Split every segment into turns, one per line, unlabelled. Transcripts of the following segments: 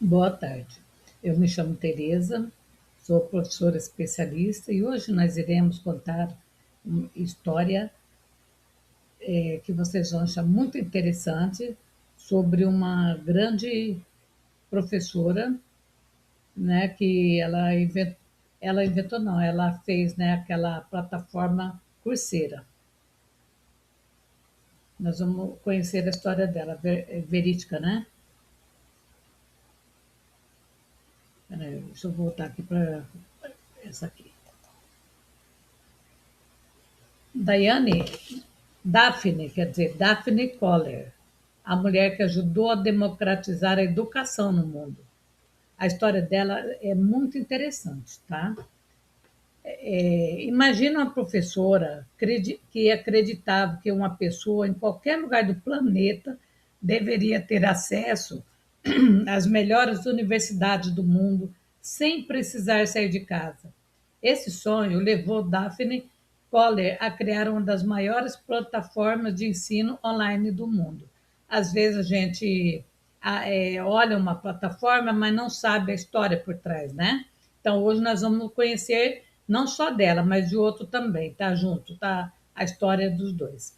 Boa tarde. Eu me chamo Tereza, sou professora especialista e hoje nós iremos contar uma história que vocês vão achar muito interessante sobre uma grande professora, né, que ela inventou não, ela fez, né, aquela plataforma Coursera. Nós vamos conhecer a história dela, verídica, né? Peraí, deixa eu voltar aqui para essa aqui. Daiane Daphne, quer dizer, Daphne Koller, a mulher que ajudou a democratizar a educação no mundo. A história dela é muito interessante, tá? Imagina uma professora que acreditava que uma pessoa em qualquer lugar do planeta deveria ter acesso às melhores universidades do mundo sem precisar sair de casa. Esse sonho levou Daphne Koller a criar uma das maiores plataformas de ensino online do mundo. Às vezes a gente olha uma plataforma, mas não sabe a história por trás, né? Então hoje nós vamos conhecer não só dela, mas de outro também, tá junto, tá a história dos dois.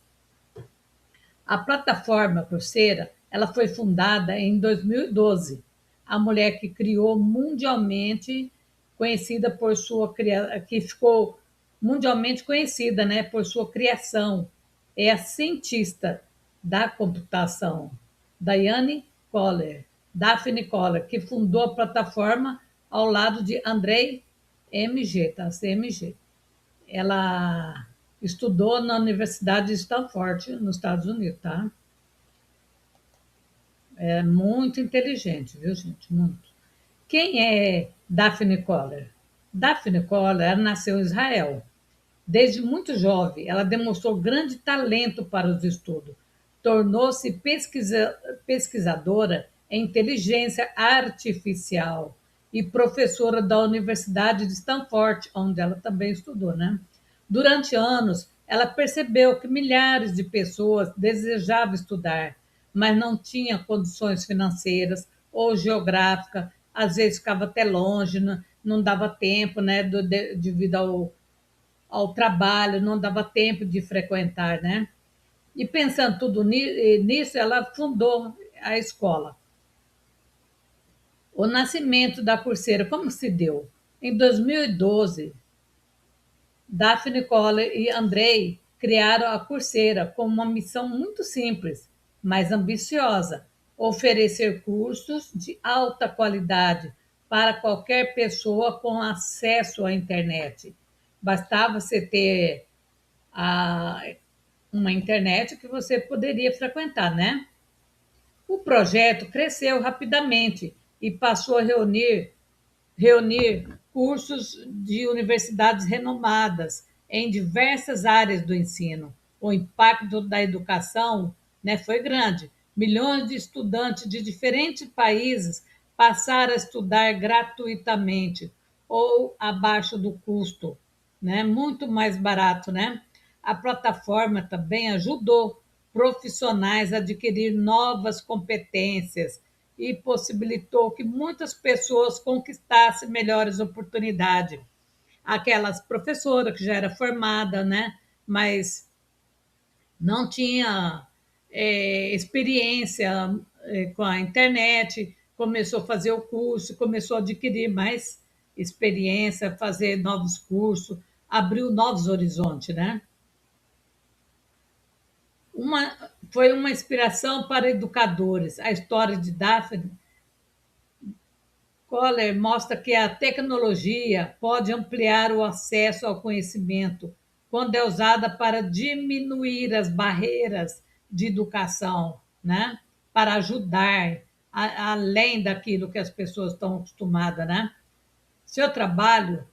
A plataforma Coursera, ela foi fundada em 2012. A mulher que criou mundialmente conhecida por sua que ficou mundialmente conhecida, né, por sua criação, é a cientista da computação, Diane Koller, Daphne Koller, que fundou a plataforma ao lado de Andrei MG, tá? CMG. Ela estudou na Universidade de Stanford, nos Estados Unidos, tá? É muito inteligente, viu, gente? Muito. Quem é Daphne Koller? Daphne Koller ela nasceu em Israel. Desde muito jovem, ela demonstrou grande talento para os estudos. Tornou-se pesquisadora em inteligência artificial e professora da Universidade de Stanford, onde ela também estudou, né? Durante anos, ela percebeu que milhares de pessoas desejavam estudar, mas não tinham condições financeiras ou geográficas, às vezes ficava até longe, não dava tempo, né, devido ao trabalho, não dava tempo de frequentar, né? E pensando tudo nisso, ela fundou a escola. O nascimento da Coursera, como se deu? Em 2012, Daphne Koller e Andrei criaram a Coursera com uma missão muito simples, mas ambiciosa: oferecer cursos de alta qualidade para qualquer pessoa com acesso à internet. Bastava você ter a, uma internet que você poderia frequentar, né? O projeto cresceu rapidamente e passou a reunir cursos de universidades renomadas em diversas áreas do ensino. O impacto da educação, né, foi grande. Milhões de estudantes de diferentes países passaram a estudar gratuitamente ou abaixo do custo, né? Muito mais barato, né? A plataforma também ajudou profissionais a adquirir novas competências e possibilitou que muitas pessoas conquistassem melhores oportunidades. Aquelas professoras que já era formada, né, mas não tinha experiência com a internet, começou a fazer o curso, começou a adquirir mais experiência, fazer novos cursos, abriu novos horizontes, né? Foi uma inspiração para educadores. A história de Daphne Koller mostra que a tecnologia pode ampliar o acesso ao conhecimento quando é usada para diminuir as barreiras de educação, né? Para ajudar além daquilo que as pessoas estão acostumadas, né? Seu trabalho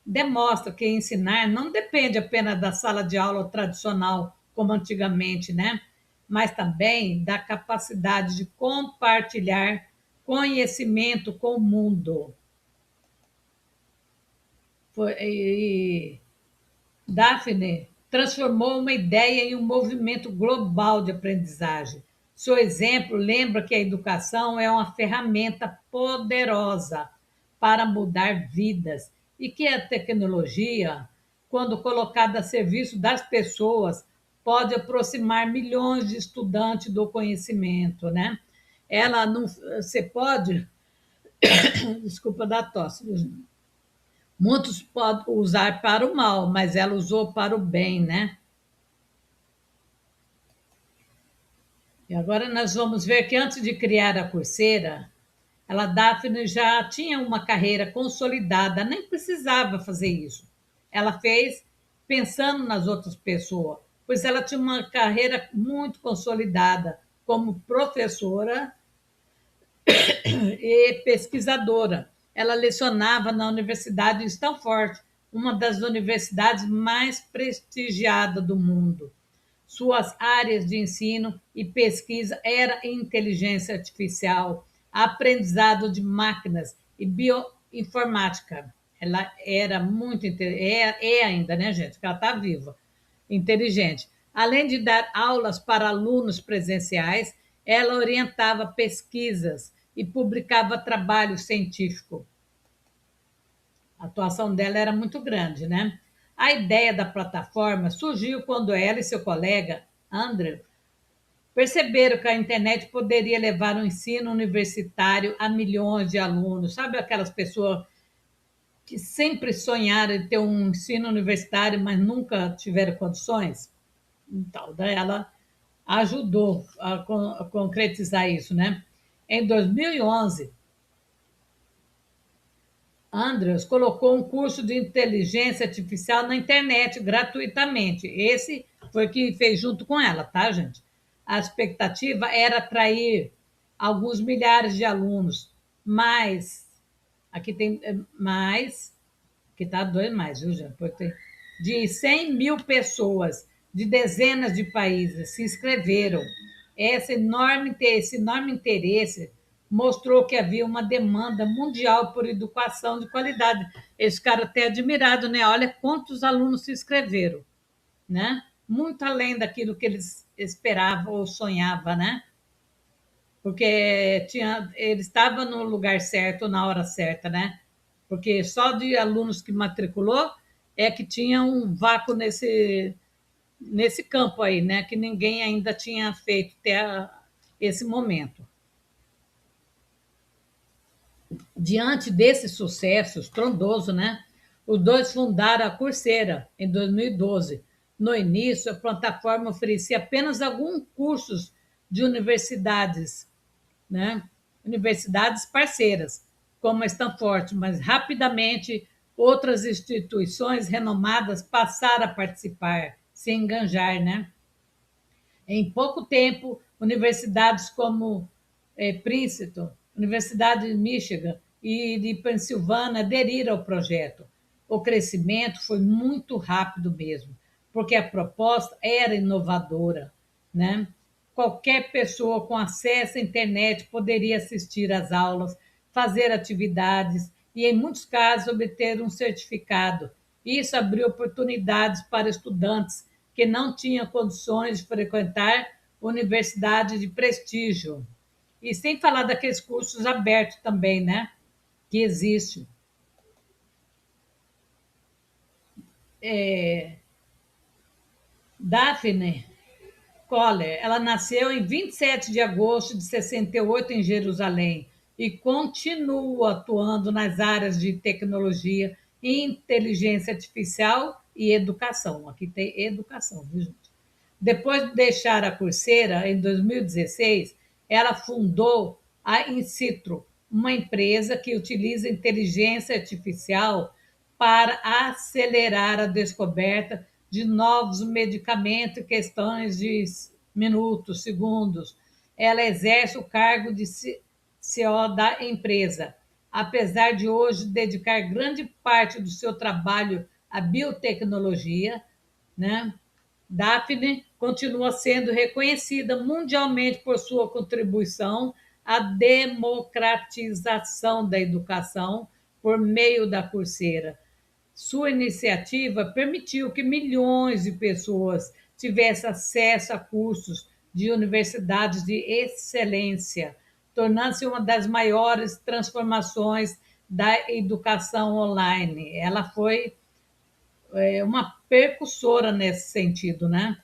demonstra que ensinar não depende apenas da sala de aula tradicional, como antigamente, né? Mas também da capacidade de compartilhar conhecimento com o mundo. E Daphne transformou uma ideia em um movimento global de aprendizagem. Seu exemplo lembra que a educação é uma ferramenta poderosa para mudar vidas e que a tecnologia, quando colocada a serviço das pessoas, pode aproximar milhões de estudantes do conhecimento, né? Ela não, você pode, desculpa da tosse, muitos podem usar para o mal, mas ela usou para o bem, né? E agora nós vamos ver que antes de criar a Coursera, ela, Daphne, já tinha uma carreira consolidada, nem precisava fazer isso. Ela fez pensando nas outras pessoas, pois ela tinha uma carreira muito consolidada como professora e pesquisadora. Ela lecionava na Universidade de Stanford, uma das universidades mais prestigiadas do mundo. Suas áreas de ensino e pesquisa eram inteligência artificial, aprendizado de máquinas e bioinformática. Ela era muito é ainda, né, gente? Porque ela está viva, inteligente. Além de dar aulas para alunos presenciais, ela orientava pesquisas e publicava trabalho científico. A atuação dela era muito grande, né? A ideia da plataforma surgiu quando ela e seu colega, Andrew, perceberam que a internet poderia levar o ensino universitário a milhões de alunos. Sabe aquelas pessoas que sempre sonharam em ter um ensino universitário, mas nunca tiveram condições? Então, daí ela ajudou a concretizar isso, né? Em 2011, Andrews colocou um curso de inteligência artificial na internet gratuitamente. Esse foi o que fez junto com ela, tá, gente? A expectativa era atrair alguns milhares de alunos, mas aqui tem mais, que está doendo mais, viu, gente? De 100 mil pessoas de dezenas de países se inscreveram. Esse enorme interesse mostrou que havia uma demanda mundial por educação de qualidade. Eles ficaram até admirados, né? Olha quantos alunos se inscreveram, né? Muito além daquilo que eles esperavam ou sonhavam, né? Porque ele estava no lugar certo, na hora certa, né? Porque só de alunos que matriculou é que tinha um vácuo nesse campo aí, né? Que ninguém ainda tinha feito até esse momento. Diante desse sucesso estrondoso, né? Os dois fundaram a Coursera em 2012. No início, a plataforma oferecia apenas alguns cursos de universidades, né? Universidades parceiras, como a Stanford, mas rapidamente outras instituições renomadas passaram a participar, se enganjar, né? Em pouco tempo, universidades como Princeton, Universidade de Michigan e de Pensilvânia aderiram ao projeto. O crescimento foi muito rápido mesmo, porque a proposta era inovadora, né? Qualquer pessoa com acesso à internet poderia assistir às aulas, fazer atividades e, em muitos casos, obter um certificado. Isso abriu oportunidades para estudantes que não tinham condições de frequentar universidade de prestígio. E sem falar daqueles cursos abertos também, né? Que existe. Daphne Koller, ela nasceu em 27 de agosto de 68 em Jerusalém e continua atuando nas áreas de tecnologia, inteligência artificial e educação. Aqui tem educação, viu, gente? Depois de deixar a Coursera, em 2016, ela fundou a Incitro, uma empresa que utiliza inteligência artificial para acelerar a descoberta de novos medicamentos em questões de minutos, segundos. Ela exerce o cargo de CEO da empresa. Apesar de hoje dedicar grande parte do seu trabalho à biotecnologia, né? Daphne continua sendo reconhecida mundialmente por sua contribuição à democratização da educação por meio da Coursera. Sua iniciativa permitiu que milhões de pessoas tivessem acesso a cursos de universidades de excelência, tornando-se uma das maiores transformações da educação online. Ela foi uma percussora nesse sentido, né?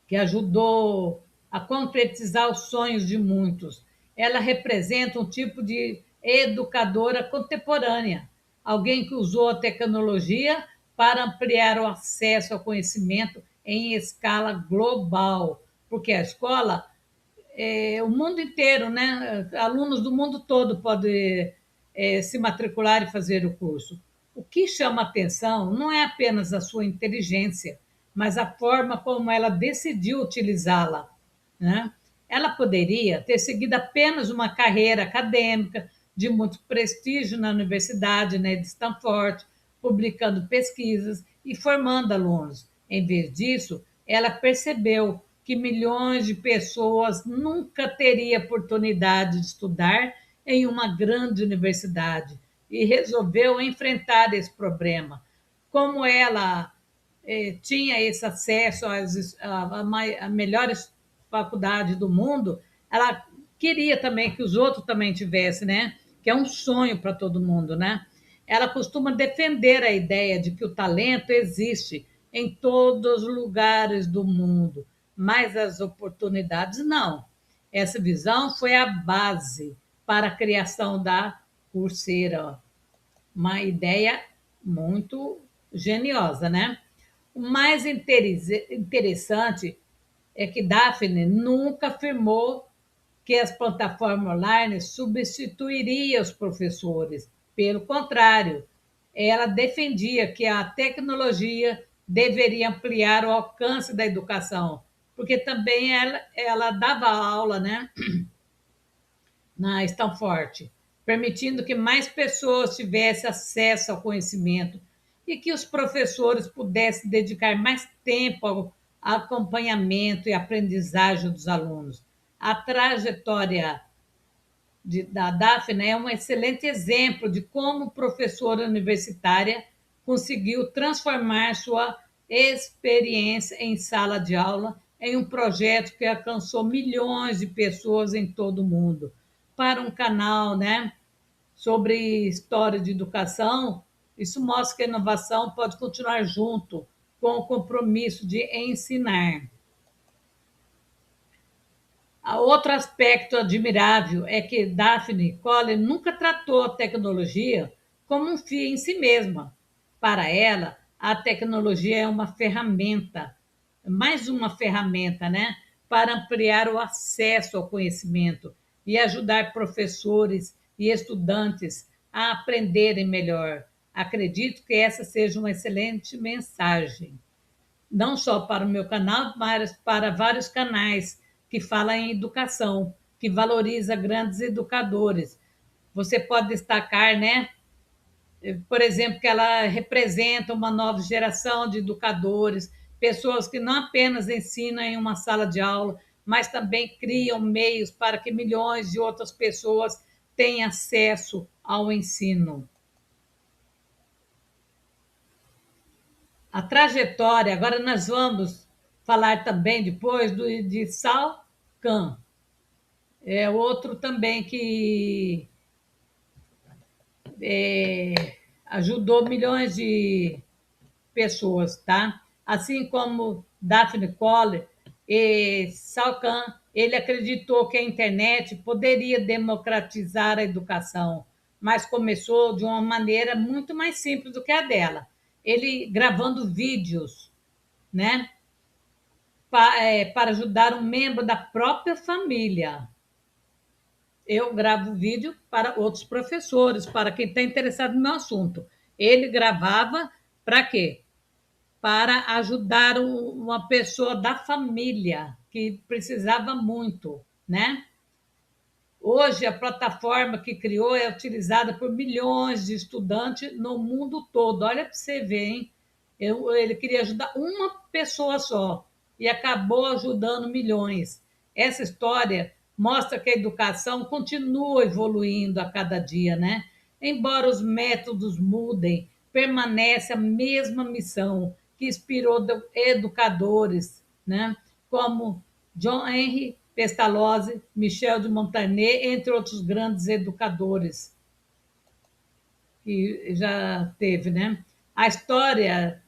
Que ajudou a concretizar os sonhos de muitos. Ela representa um tipo de educadora contemporânea, alguém que usou a tecnologia para ampliar o acesso ao conhecimento em escala global, porque a escola o mundo inteiro, né? Alunos do mundo todo podem se matricular e fazer o curso. O que chama atenção não é apenas a sua inteligência, mas a forma como ela decidiu utilizá-la, né? Ela poderia ter seguido apenas uma carreira acadêmica de muito prestígio na universidade, né, de Stanford, publicando pesquisas e formando alunos. Em vez disso, ela percebeu que milhões de pessoas nunca teriam oportunidade de estudar em uma grande universidade e resolveu enfrentar esse problema. Como ela tinha esse acesso à melhores faculdades do mundo, ela queria também que os outros também tivessem, né? Que é um sonho para todo mundo, né? Ela costuma defender a ideia de que o talento existe em todos os lugares do mundo, mas as oportunidades não. Essa visão foi a base para a criação da Coursera, uma ideia muito geniosa, né? O mais interessante é que Daphne nunca afirmou que as plataformas online substituiriam os professores. Pelo contrário, ela defendia que a tecnologia deveria ampliar o alcance da educação, porque também ela dava aula, né, na Stanford, permitindo que mais pessoas tivessem acesso ao conhecimento e que os professores pudessem dedicar mais tempo ao acompanhamento e aprendizagem dos alunos. A trajetória da Daphne é um excelente exemplo de como professora universitária conseguiu transformar sua experiência em sala de aula em um projeto que alcançou milhões de pessoas em todo o mundo. Para um canal, né, sobre história de educação, isso mostra que a inovação pode continuar junto com o compromisso de ensinar. Outro aspecto admirável é que Daphne Collins nunca tratou a tecnologia como um fim em si mesma. Para ela, a tecnologia é uma ferramenta, mais uma ferramenta, né, para ampliar o acesso ao conhecimento e ajudar professores e estudantes a aprenderem melhor. Acredito que essa seja uma excelente mensagem, não só para o meu canal, mas para vários canais que falam em educação, que valoriza grandes educadores. Você pode destacar, né? Por exemplo, que ela representa uma nova geração de educadores, pessoas que não apenas ensinam em uma sala de aula, mas também criam meios para que milhões de outras pessoas tenham acesso ao ensino. A trajetória, agora nós vamos falar também depois de Sal Khan. É outro também que ajudou milhões de pessoas, tá? Assim como Daphne Collins e Sal Khan, ele acreditou que a internet poderia democratizar a educação, mas começou de uma maneira muito mais simples do que a dela. Ele gravando vídeos, né? Para ajudar um membro da própria família. Eu gravo vídeo para outros professores, para quem está interessado no meu assunto. Ele gravava para quê? Para ajudar uma pessoa da família que precisava muito, né? Hoje, a plataforma que criou é utilizada por milhões de estudantes no mundo todo. Olha para você ver, hein? Ele queria ajudar uma pessoa só e acabou ajudando milhões. Essa história mostra que a educação continua evoluindo a cada dia, né? Embora os métodos mudem, permanece a mesma missão que inspirou educadores, né? como John Henry Pestalozzi, Michel de Montaigne, entre outros grandes educadores que já teve, né? A história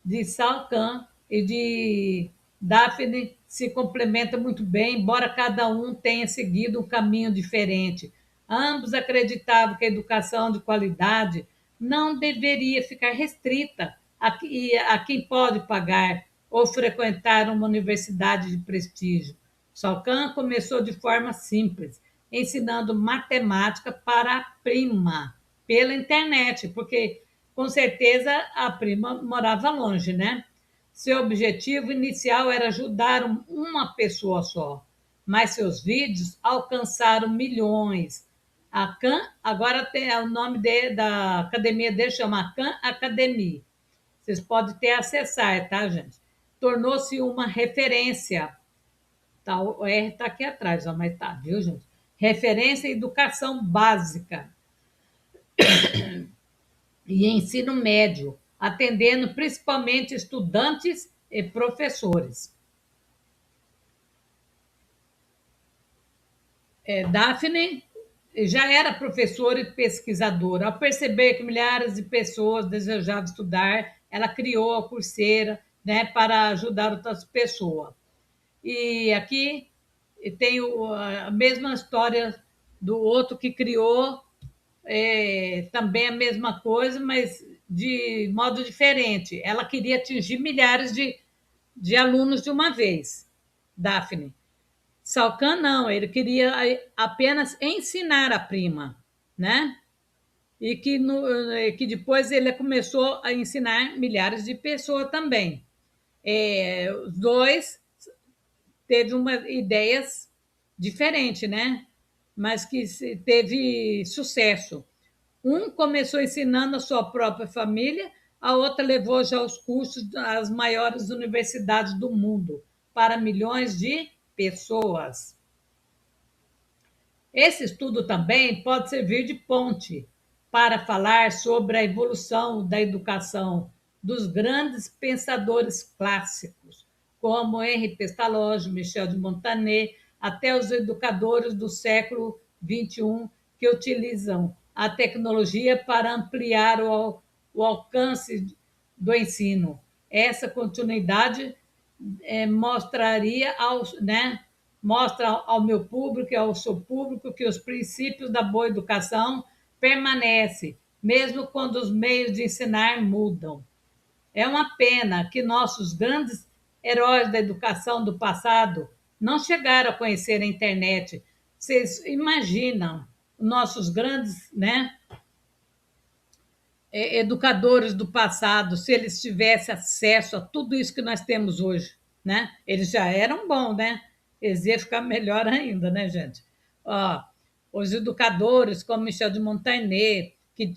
de Salcan e de Daphne se complementa muito bem, embora cada um tenha seguido um caminho diferente. Ambos acreditavam que a educação de qualidade não deveria ficar restrita a quem pode pagar ou frequentar uma universidade de prestígio. Salcan começou de forma simples, ensinando matemática para a prima, pela internet, porque com certeza a prima morava longe, né? Seu objetivo inicial era ajudar uma pessoa só, mas seus vídeos alcançaram milhões. A Khan agora tem o nome da academia dele, chama Khan Academy. Vocês podem ter acessar, tá, gente? Tornou-se uma referência. Tá, o R está aqui atrás, ó, mas tá, viu, gente? Referência em educação básica e ensino médio, atendendo principalmente estudantes e professores. Daphne já era professora e pesquisadora. Ao perceber que milhares de pessoas desejavam estudar, ela criou a Coursera, né, para ajudar outras pessoas. E aqui tem a mesma história do outro que criou também a mesma coisa, mas de modo diferente. Ela queria atingir milhares de alunos de uma vez, Daphne. Salcan não, ele queria apenas ensinar a prima, né? E que depois ele começou a ensinar milhares de pessoas também. Os dois teve ideias diferentes, né? Mas que teve sucesso. Um começou ensinando a sua própria família, a outra levou já os cursos às maiores universidades do mundo, para milhões de pessoas. Esse estudo também pode servir de ponte para falar sobre a evolução da educação dos grandes pensadores clássicos, como Henri Pestalozzi, Michel de Montaigne, até os educadores do século XXI, que utilizam a tecnologia para ampliar o alcance do ensino. Essa continuidade mostraria mostra ao meu público e ao seu público que os princípios da boa educação permanecem, mesmo quando os meios de ensinar mudam. É uma pena que nossos grandes heróis da educação do passado não chegaram a conhecer a internet. Vocês imaginam nossos grandes, né, educadores do passado, se eles tivessem acesso a tudo isso que nós temos hoje, né? Eles já eram bons, né? Eles iam ficar melhor ainda, né, gente? Ó, os educadores, como Michel de Montaigne, que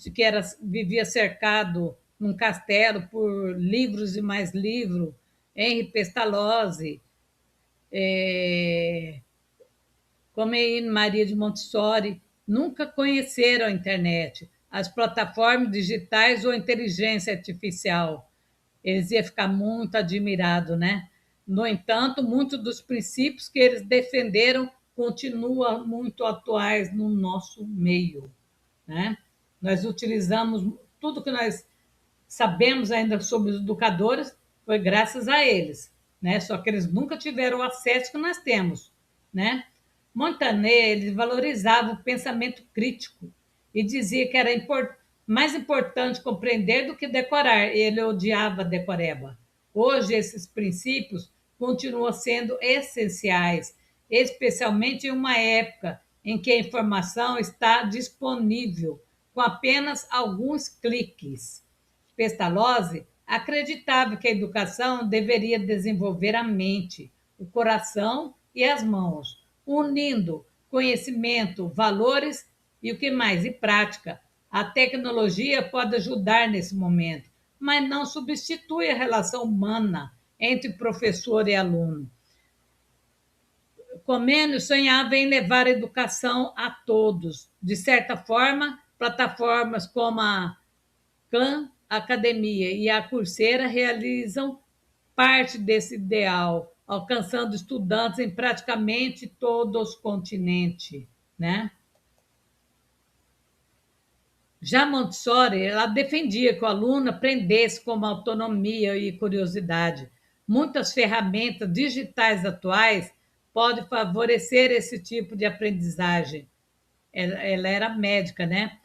vivia cercado num castelo por livros e mais livros, Henri Pestalozzi, como Maria de Montessori, nunca conheceram a internet, as plataformas digitais ou a inteligência artificial. Eles iam ficar muito admirados, né? No entanto, muitos dos princípios que eles defenderam continuam muito atuais no nosso meio, né? Nós utilizamos tudo que nós sabemos ainda sobre os educadores foi graças a eles, né? Só que eles nunca tiveram o acesso que nós temos, né? Montaigne ele valorizava o pensamento crítico e dizia que era mais importante compreender do que decorar. Ele odiava decoreba. Hoje, esses princípios continuam sendo essenciais, especialmente em uma época em que a informação está disponível com apenas alguns cliques. Pestalozzi acreditava que a educação deveria desenvolver a mente, o coração e as mãos, unindo conhecimento, valores e o que mais? E prática. A tecnologia pode ajudar nesse momento, mas não substitui a relação humana entre professor e aluno. Comênio sonhava em levar a educação a todos. De certa forma, plataformas como a Khan Academia e a Coursera realizam parte desse ideal. alcançando estudantes em praticamente todos os continentes, né? Já Montessori, ela defendia que o aluno aprendesse com autonomia e curiosidade. Muitas ferramentas digitais atuais podem favorecer esse tipo de aprendizagem. Ela era médica, né?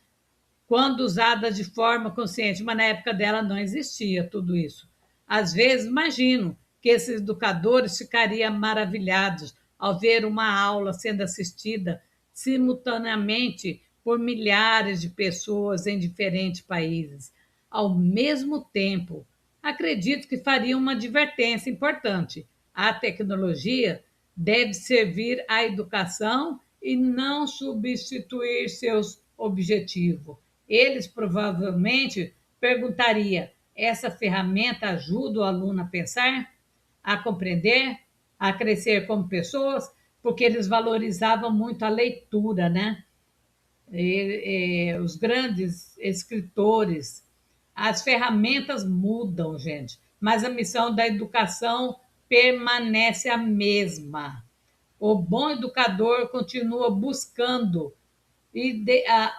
Quando usada de forma consciente, mas na época dela não existia tudo isso. Às vezes, imagino que esses educadores ficariam maravilhados ao ver uma aula sendo assistida simultaneamente por milhares de pessoas em diferentes países. Ao mesmo tempo, acredito que faria uma advertência importante. A tecnologia deve servir à educação e não substituir seus objetivos. Eles provavelmente perguntariam: essa ferramenta ajuda o aluno a pensar, a compreender, a crescer como pessoas? Porque eles valorizavam muito a leitura, né? Os grandes escritores, as ferramentas mudam, gente, mas a missão da educação permanece a mesma. O bom educador continua buscando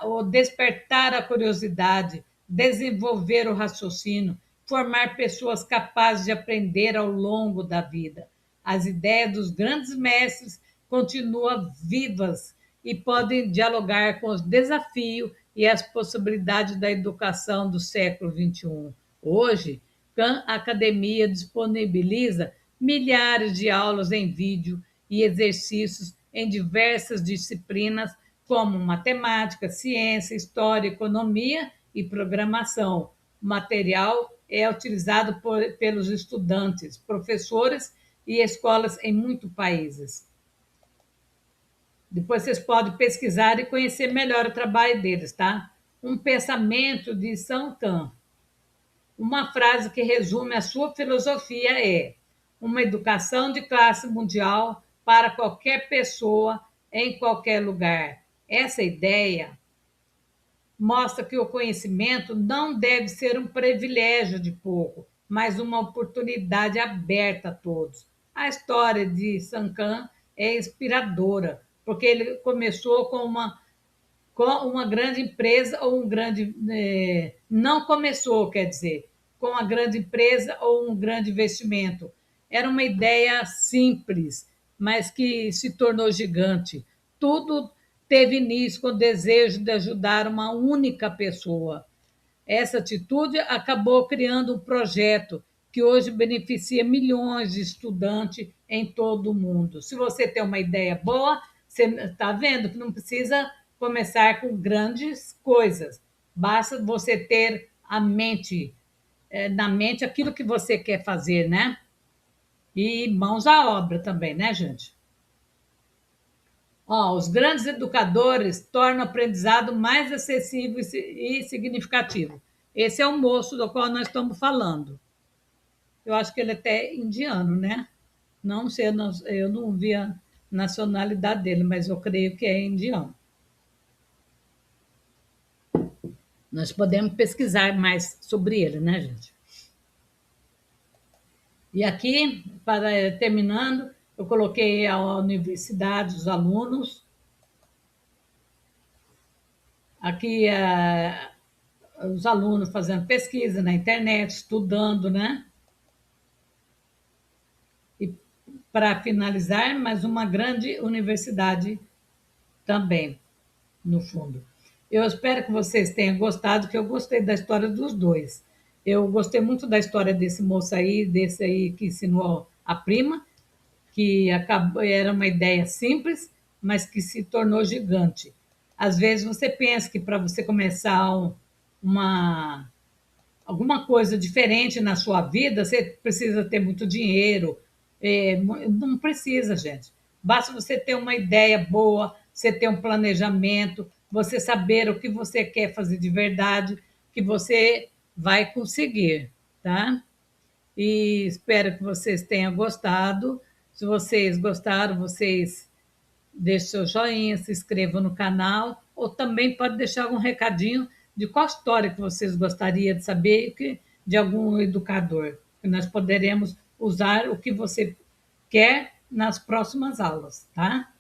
o despertar a curiosidade, desenvolver o raciocínio, formar pessoas capazes de aprender ao longo da vida. As ideias dos grandes mestres continuam vivas e podem dialogar com os desafios e as possibilidades da educação do século XXI. Hoje, a academia disponibiliza milhares de aulas em vídeo e exercícios em diversas disciplinas, como matemática, ciência, história, economia e programação. O material é utilizado pelos estudantes, professores e escolas em muitos países. Depois vocês podem pesquisar e conhecer melhor o trabalho deles, tá? Um pensamento de Sankan. Uma frase que resume a sua filosofia é: uma educação de classe mundial para qualquer pessoa em qualquer lugar. Essa ideia mostra que o conhecimento não deve ser um privilégio de pouco, mas uma oportunidade aberta a todos. A história de Sankan é inspiradora, porque ele começou com uma grande empresa ou um grande. Não começou, quer dizer, com uma grande empresa ou um grande investimento. Era uma ideia simples, mas que se tornou gigante. Tudo teve início com o desejo de ajudar uma única pessoa. Essa atitude acabou criando um projeto que hoje beneficia milhões de estudantes em todo o mundo. Se você tem uma ideia boa, você está vendo que não precisa começar com grandes coisas. Basta você ter na mente aquilo que você quer fazer, né? E mãos à obra também, né, gente? Os grandes educadores tornam o aprendizado mais acessível e significativo. Esse é o moço do qual nós estamos falando. Eu acho que ele é até indiano, né? Não sei, eu não vi a nacionalidade dele, mas eu creio que é indiano. Nós podemos pesquisar mais sobre ele, né, gente? E aqui, para terminando, eu coloquei a universidade, os alunos. Aqui, os alunos fazendo pesquisa na internet, estudando, né? E para finalizar, mais uma grande universidade também, no fundo. Eu espero que vocês tenham gostado, que eu gostei da história dos dois. Eu gostei muito da história desse moço aí, desse aí que ensinou a prima, que era uma ideia simples, mas que se tornou gigante. Às vezes você pensa que para você começar uma alguma coisa diferente na sua vida, você precisa ter muito dinheiro. Não precisa, gente. Basta você ter uma ideia boa, você ter um planejamento, você saber o que você quer fazer de verdade, que você vai conseguir, tá? E espero que vocês tenham gostado. Se vocês gostaram, vocês deixem seu joinha, se inscrevam no canal, ou também pode deixar algum recadinho de qual história que vocês gostariam de saber de algum educador, que nós poderemos usar o que você quer nas próximas aulas, tá?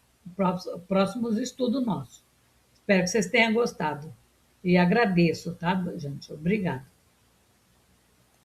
Próximos estudos nossos. Espero que vocês tenham gostado. E agradeço, tá, gente? Obrigada.